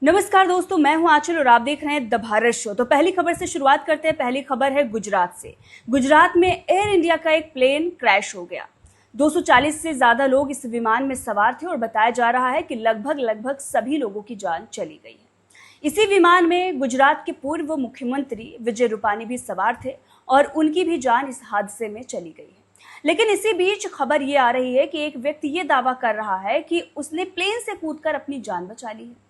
नमस्कार दोस्तों, मैं हूं आंचल और आप देख रहे हैं द भारत शो। तो पहली खबर से शुरुआत करते हैं। पहली खबर है गुजरात से। गुजरात में एयर इंडिया का एक प्लेन क्रैश हो गया। 240 से ज्यादा लोग इस विमान में सवार थे और बताया जा रहा है कि लगभग सभी लोगों की जान चली गई है। इसी विमान में गुजरात के पूर्व मुख्यमंत्री विजय रूपानी भी सवार थे और उनकी भी जान इस हादसे में चली गई है। लेकिन इसी बीच खबर ये आ रही है कि एक व्यक्ति ये दावा कर रहा है कि उसने प्लेन से कूदकर अपनी जान बचा ली है।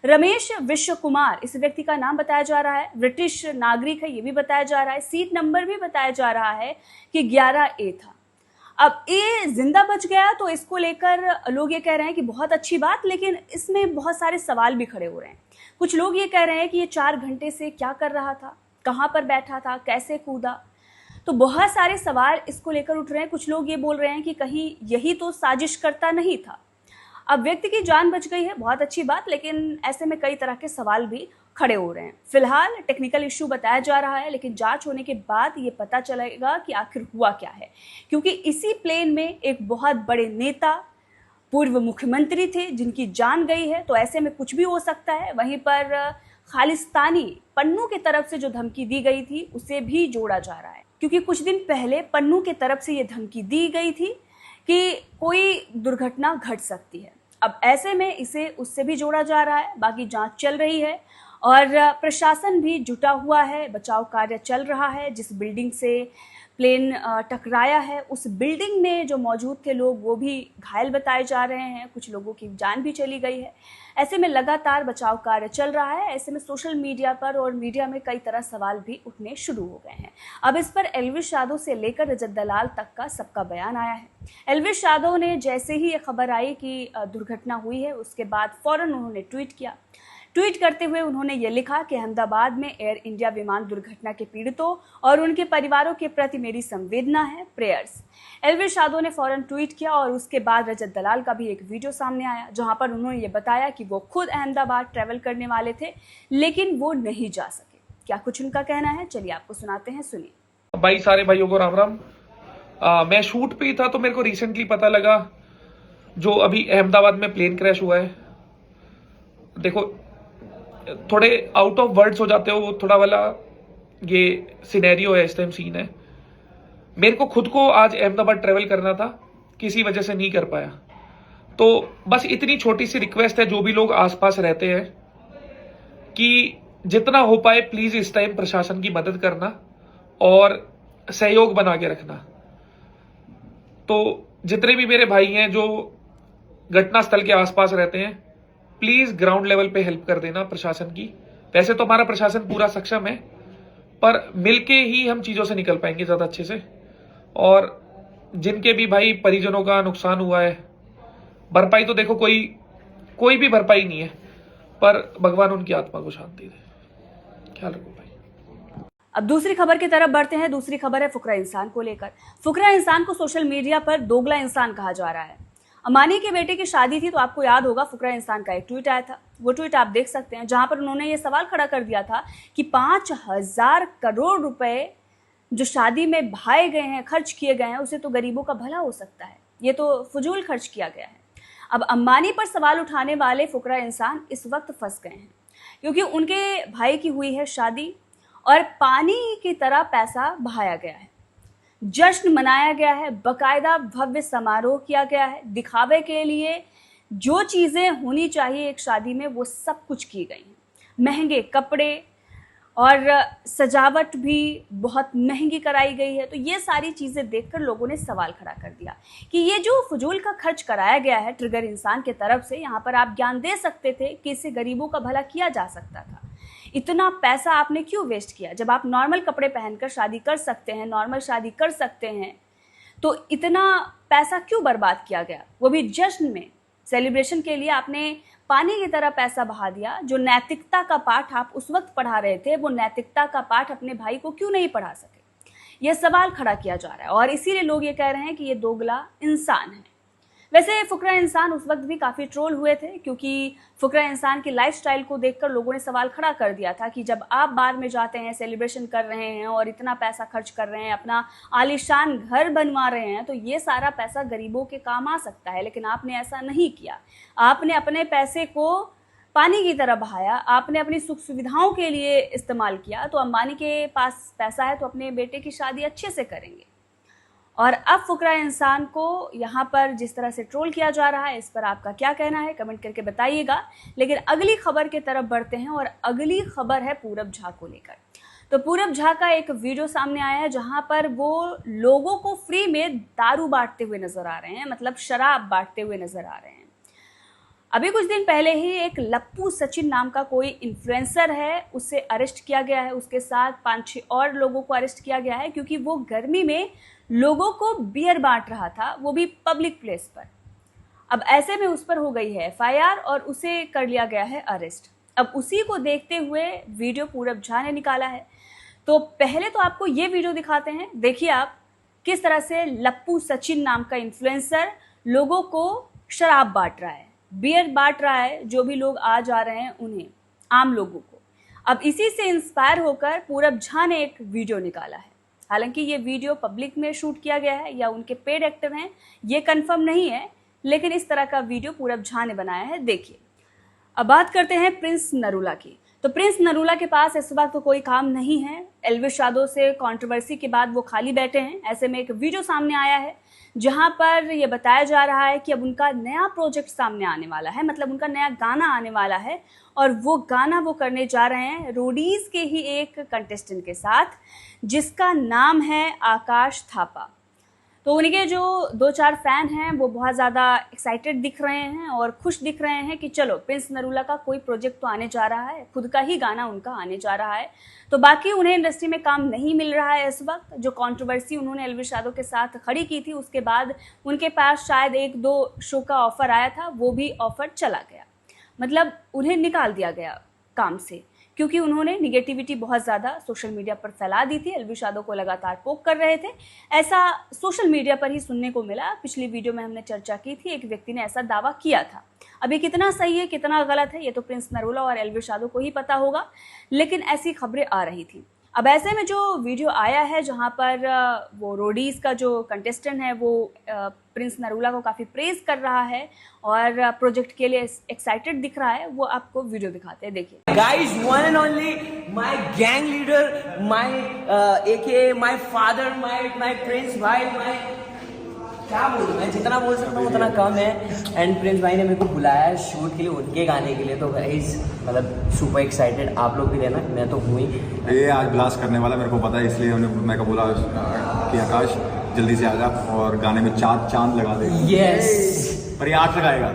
रमेश विश्व कुमार इस व्यक्ति का नाम बताया जा रहा है। ब्रिटिश नागरिक है, ये भी बताया जा रहा है। सीट नंबर भी बताया जा रहा है कि 11A था। अब ये जिंदा बच गया तो इसको लेकर लोग ये कह रहे हैं कि बहुत अच्छी बात, लेकिन इसमें बहुत सारे सवाल भी खड़े हो रहे हैं। कुछ लोग ये कह रहे हैं कि ये 4 घंटे से क्या कर रहा था, कहाँ पर बैठा था, कैसे कूदा। तो बहुत सारे सवाल इसको लेकर उठ रहे हैं। कुछ लोग ये बोल रहे हैं कि कहीं यही तो साजिश करता नहीं था। अब व्यक्ति की जान बच गई है, बहुत अच्छी बात, लेकिन ऐसे में कई तरह के सवाल भी खड़े हो रहे हैं। फिलहाल टेक्निकल इश्यू बताया जा रहा है, लेकिन जांच होने के बाद ये पता चलेगा कि आखिर हुआ क्या है, क्योंकि इसी प्लेन में एक बहुत बड़े नेता, पूर्व मुख्यमंत्री थे जिनकी जान गई है। तो ऐसे में कुछ भी हो सकता है। वहीं पर खालिस्तानी पन्नू की तरफ से जो धमकी दी गई थी उसे भी जोड़ा जा रहा है, क्योंकि कुछ दिन पहले पन्नू की तरफ से ये धमकी दी गई थी कि कोई दुर्घटना घट सकती है। अब ऐसे में इसे उससे भी जोड़ा जा रहा है। बाकी जांच चल रही है और प्रशासन भी जुटा हुआ है, बचाव कार्य चल रहा है। जिस बिल्डिंग से प्लेन टकराया है उस बिल्डिंग में जो मौजूद थे लोग वो भी घायल बताए जा रहे हैं। कुछ लोगों की जान भी चली गई है। ऐसे में लगातार बचाव कार्य चल रहा है। ऐसे में सोशल मीडिया पर और मीडिया में कई तरह सवाल भी उठने शुरू हो गए हैं। अब इस पर एल्विश यादव से लेकर रजत दलाल तक का सबका बयान आया है। एल्विश यादव ने जैसे ही ये खबर आई कि दुर्घटना हुई है, उसके बाद फौरन उन्होंने ट्वीट किया। ट्वीट करते हुए उन्होंने ये लिखा कि अहमदाबाद में एयर इंडिया विमान दुर्घटना के पीड़ितों और उनके परिवारों के प्रति मेरी संवेदना है, प्रेयर्स। एल्विश यादव ने फौरन ट्वीट किया और उसके बाद रजत दलाल का भी एक वीडियो सामने आया, जहां पर उन्होंने ये बताया कि वो खुद अहमदाबाद ट्रैवल करने वाले थे, लेकिन वो नहीं जा सके। क्या कुछ उनका कहना है, चलिए आपको सुनाते हैं, सुनिए। भाई, सारे भाइयों को राम राम। मैं शूट पे ही था तो मेरे को रिसेंटली पता लगा जो अभी अहमदाबाद में प्लेन क्रैश हुआ है। देखो, थोड़े आउट ऑफ वर्ड्स हो जाते हो, थोड़ा वाला ये सिनेरियो है, इस टाइम सीन है। मेरे को खुद को आज अहमदाबाद ट्रेवल करना था, किसी वजह से नहीं कर पाया। तो बस इतनी छोटी सी रिक्वेस्ट है जो भी लोग आसपास रहते हैं कि जितना हो पाए प्लीज इस टाइम प्रशासन की मदद करना और सहयोग बना के रखना। तो जितने भी मेरे भाई हैं जो घटनास्थल के आसपास रहते हैं, प्लीज ग्राउंड लेवल पे हेल्प कर देना प्रशासन की। वैसे तो हमारा प्रशासन पूरा सक्षम है, पर मिलके ही हम चीजों से निकल पाएंगे ज्यादा अच्छे से। और जिनके भी भाई परिजनों का नुकसान हुआ है, भरपाई तो देखो कोई भी भरपाई नहीं है, पर भगवान उनकी आत्मा को शांति दे। ख्याल रखो भाई। अब दूसरी खबर की तरफ बढ़ते हैं। दूसरी खबर है फुकरा इंसान को लेकर। फुकरा इंसान को सोशल मीडिया पर दोगला इंसान कहा जा रहा है। अंबानी के बेटे की शादी थी तो आपको याद होगा फुकरा इंसान का एक ट्वीट आया था। वो ट्वीट आप देख सकते हैं, जहां पर उन्होंने ये सवाल खड़ा कर दिया था कि 5,000 करोड़ रुपए जो शादी में बहाए गए हैं, खर्च किए गए हैं, उसे तो गरीबों का भला हो सकता है, ये तो फजूल खर्च किया गया है। अब अंबानी पर सवाल उठाने वाले फुकरा इंसान इस वक्त फंस गए हैं, क्योंकि उनके भाई की हुई है शादी और पानी की तरह पैसा बहाया गया है, जश्न मनाया गया है, बकायदा भव्य समारोह किया गया है। दिखावे के लिए जो चीजें होनी चाहिए एक शादी में वो सब कुछ की गई हैं। महंगे कपड़े और सजावट भी बहुत महंगी कराई गई है। तो ये सारी चीजें देखकर लोगों ने सवाल खड़ा कर दिया कि ये जो फजूल का खर्च कराया गया है ट्रिगर इंसान के तरफ से, यहाँ पर आप ज्ञान दे सकते थे कि इससे गरीबों का भला किया जा सकता था। इतना पैसा आपने क्यों वेस्ट किया? जब आप नॉर्मल कपड़े पहनकर शादी कर सकते हैं, नॉर्मल शादी कर सकते हैं, तो इतना पैसा क्यों बर्बाद किया गया? वो भी जश्न में, सेलिब्रेशन के लिए आपने पानी की तरह पैसा बहा दिया। जो नैतिकता का पाठ आप उस वक्त पढ़ा रहे थे, वो नैतिकता का पाठ अपने भाई को क्यों नहीं पढ़ा सके? यह सवाल खड़ा किया जा रहा है और इसीलिए लोग ये कह रहे हैं कि ये दोगला इंसान है। वैसे फुकरा इंसान उस वक्त भी काफ़ी ट्रोल हुए थे, क्योंकि फुकरा इंसान की लाइफस्टाइल को देखकर लोगों ने सवाल खड़ा कर दिया था कि जब आप बार में जाते हैं, सेलिब्रेशन कर रहे हैं और इतना पैसा खर्च कर रहे हैं, अपना आलीशान घर बनवा रहे हैं, तो ये सारा पैसा गरीबों के काम आ सकता है, लेकिन आपने ऐसा नहीं किया। आपने अपने पैसे को पानी की तरह बहाया, आपने अपनी सुख सुविधाओं के लिए इस्तेमाल किया, तो अंबानी के पास पैसा है तो अपने बेटे की शादी अच्छे से करेंगे। और अब फुकरा इंसान को यहाँ पर जिस तरह से ट्रोल किया जा रहा है, इस पर आपका क्या कहना है कमेंट करके बताइएगा। लेकिन अगली खबर की तरफ बढ़ते हैं और अगली खबर है पूरब झा को लेकर। तो पूरब झा का एक वीडियो सामने आया है जहां पर वो लोगों को फ्री में दारू बांटते हुए नजर आ रहे हैं, मतलब शराब बांटते हुए नजर आ रहे हैं। अभी कुछ दिन पहले ही एक लप्पू सचिन नाम का कोई इन्फ्लुएंसर है, उसे अरेस्ट किया गया है। उसके साथ 5-6 और लोगों को अरेस्ट किया गया है क्योंकि वो गर्मी में लोगों को बियर बांट रहा था, वो भी पब्लिक प्लेस पर। अब ऐसे में उस पर हो गई है FIR और उसे कर लिया गया है अरेस्ट। अब उसी को देखते हुए वीडियो पूरब झा ने निकाला है। तो पहले तो आपको ये वीडियो दिखाते हैं, देखिए आप किस तरह से लप्पू सचिन नाम का इन्फ्लुएंसर लोगों को शराब बांट रहा है, बियर बांट रहा है, जो भी लोग आ जा रहे हैं उन्हें, आम लोगों को। अब इसी से इंस्पायर होकर पूरब झा ने एक वीडियो निकाला है। हालांकि ये वीडियो पब्लिक में शूट किया गया है या उनके पेड एक्टर हैं, ये कंफर्म नहीं है, लेकिन इस तरह का वीडियो पूरब झा ने बनाया है। देखिए, अब बात करते हैं प्रिंस नरूला की। तो प्रिंस नरूला के पास इस वक्त तो कोई काम नहीं है। एल्विश यादव से कंट्रोवर्सी के बाद वो खाली बैठे हैं। ऐसे में एक वीडियो सामने आया है जहां पर ये बताया जा रहा है कि अब उनका नया प्रोजेक्ट सामने आने वाला है, मतलब उनका नया गाना आने वाला है और वो गाना वो करने जा रहे हैं रोडीज के ही एक कंटेस्टेंट के साथ, जिसका नाम है आकाश थापा। तो उनके जो 2-4 फैन हैं वो बहुत ज़्यादा एक्साइटेड दिख रहे हैं और खुश दिख रहे हैं कि चलो प्रिंस नरूला का कोई प्रोजेक्ट तो आने जा रहा है, खुद का ही गाना उनका आने जा रहा है। तो बाकी उन्हें इंडस्ट्री में काम नहीं मिल रहा है इस वक्त। जो कंट्रोवर्सी उन्होंने एल्विश यादव के साथ खड़ी की थी, उसके बाद उनके पास शायद 1-2 शो का ऑफर आया था, वो भी ऑफर चला गया, मतलब उन्हें निकाल दिया गया काम से, क्योंकि उन्होंने निगेटिविटी बहुत ज़्यादा सोशल मीडिया पर फैला दी थी। एल्विश यादव को लगातार पोक कर रहे थे, ऐसा सोशल मीडिया पर ही सुनने को मिला। पिछली वीडियो में हमने चर्चा की थी, एक व्यक्ति ने ऐसा दावा किया था। अब ये कितना सही है कितना गलत है ये तो प्रिंस नरूला और एल्विश यादव को ही पता होगा, लेकिन ऐसी खबरें आ रही थी। अब ऐसे में जो वीडियो आया है जहां पर वो रोडीज का जो कंटेस्टेंट है वो प्रिंस नरूला को काफ़ी प्रेज कर रहा है और प्रोजेक्ट के लिए एक्साइटेड दिख रहा है, वो आपको वीडियो दिखाते हैं, देखिए। Guys, one and only my gang leader, my AKA my father, my prince भाई, my क्या बोलूं मैं, जितना बोल सकता हूँ उतना कम है। एंड प्रिंस भाई ने मेरे को बुलाया है शूट के लिए, उनके गाने के लिए। तो गाइस मतलब सुपर एक्साइटेड, आप लोग भी रहना, मैं तो हूँ ही। ये आज ब्लास्ट करने वाला मेरे को पता है, इसलिए मैं को बोला कि आकाश जल्दी से आ जा और गाने में चांद लगा दे। यस, पर ये 8 लगाएगा।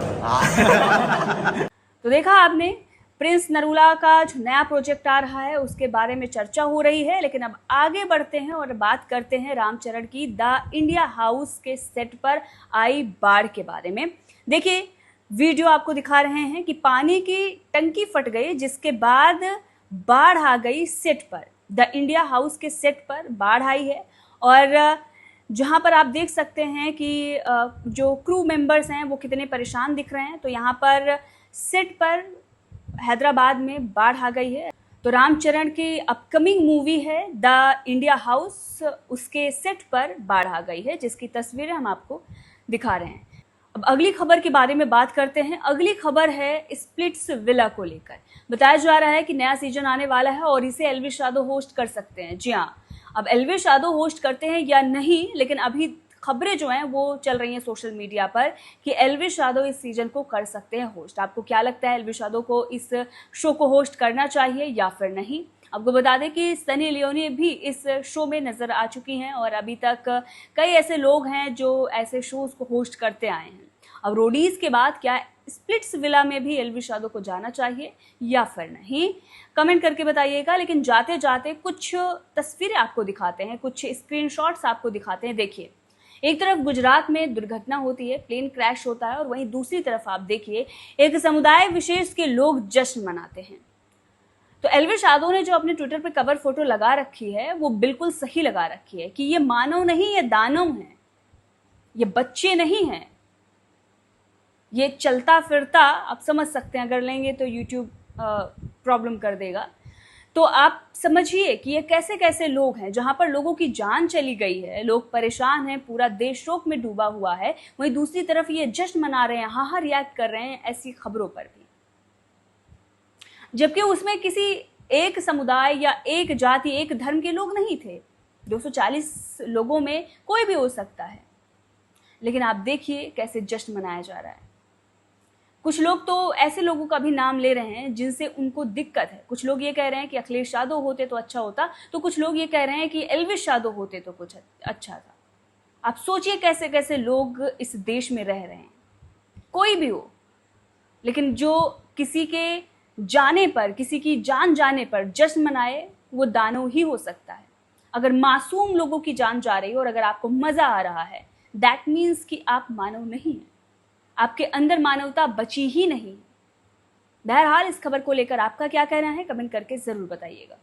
तो देखा आपने, प्रिंस नरूला का जो नया प्रोजेक्ट आ रहा है उसके बारे में चर्चा हो रही है। लेकिन अब आगे बढ़ते हैं और बात करते हैं रामचरण की द इंडिया हाउस के सेट पर आई बाढ़ के बारे में। देखिए, वीडियो आपको दिखा रहे हैं कि पानी की टंकी फट गई, जिसके बाद बाढ़ आ गई सेट पर। द इंडिया हाउस के सेट पर बाढ़ आई है और जहां पर आप देख सकते हैं कि जो क्रू मेंबर्स हैं वो कितने परेशान दिख रहे हैं। तो यहाँ पर सेट पर हैदराबाद में बाढ़ आ गई है। तो रामचरण की अपकमिंग मूवी है द इंडिया हाउस, उसके सेट पर बाढ़ आ गई है, जिसकी तस्वीरें हम आपको दिखा रहे हैं। अब अगली खबर के बारे में बात करते हैं। अगली खबर है स्प्लिट्स विला को लेकर। बताया जा रहा है कि नया सीजन आने वाला है और इसे एल्विश यादव होस्ट कर सकते हैं। जी हाँ, अब एल्विश यादव होस्ट करते हैं या नहीं, लेकिन अभी खबरें जो हैं वो चल रही हैं सोशल मीडिया पर कि एल्विश यादव इस सीजन को कर सकते हैं होस्ट। आपको क्या लगता है, एल्विश यादव को इस शो को होस्ट करना चाहिए या फिर नहीं? आपको बता दें कि सनी लियोनी भी इस शो में नजर आ चुकी हैं और अभी तक कई ऐसे लोग हैं जो ऐसे शोज को होस्ट करते आए हैं। अब रोडीज के बाद क्या स्प्लिट्स विला में भी एल्विश यादव को जाना चाहिए या फिर नहीं, कमेंट करके बताइएगा। लेकिन जाते जाते कुछ तस्वीरें आपको दिखाते हैं, कुछ स्क्रीनशॉट्स आपको दिखाते हैं। देखिए, एक तरफ गुजरात में दुर्घटना होती है, प्लेन क्रैश होता है और वहीं दूसरी तरफ आप देखिए एक समुदाय विशेष के लोग जश्न मनाते हैं। तो एल्विश यादव ने जो अपने ट्विटर पर कवर फोटो लगा रखी है वो बिल्कुल सही लगा रखी है कि ये मानव नहीं, ये दानव हैं, ये बच्चे नहीं हैं, ये चलता फिरता, आप समझ सकते हैं, अगर लेंगे तो यूट्यूब प्रॉब्लम कर देगा। तो आप समझिए कि ये कैसे कैसे लोग हैं जहां पर लोगों की जान चली गई है, लोग परेशान हैं, पूरा देश शोक में डूबा हुआ है, वहीं दूसरी तरफ ये जश्न मना रहे हैं, हाहा रिएक्ट कर रहे हैं ऐसी खबरों पर भी। जबकि उसमें किसी एक समुदाय या एक जाति, एक धर्म के लोग नहीं थे। 240 लोगों में कोई भी हो सकता है, लेकिन आप देखिए कैसे जश्न मनाया जा रहा है। कुछ लोग तो ऐसे लोगों का भी नाम ले रहे हैं जिनसे उनको दिक्कत है। कुछ लोग ये कह रहे हैं कि अखिलेश यादव होते तो अच्छा होता, तो कुछ लोग ये कह रहे हैं कि एल्विश यादव होते तो कुछ अच्छा था। आप सोचिए कैसे कैसे लोग इस देश में रह रहे हैं, कोई भी हो, लेकिन जो किसी के जाने पर, किसी की जान जाने पर जश्न मनाए, वो दानव ही हो सकता है। अगर मासूम लोगों की जान जा रही है और अगर आपको मजा आ रहा है, दैट मीन्स कि आप मानव नहीं हैं, आपके अंदर मानवता बची ही नहीं। बहरहाल इस खबर को लेकर आपका क्या कहना है, कमेंट करके जरूर बताइएगा।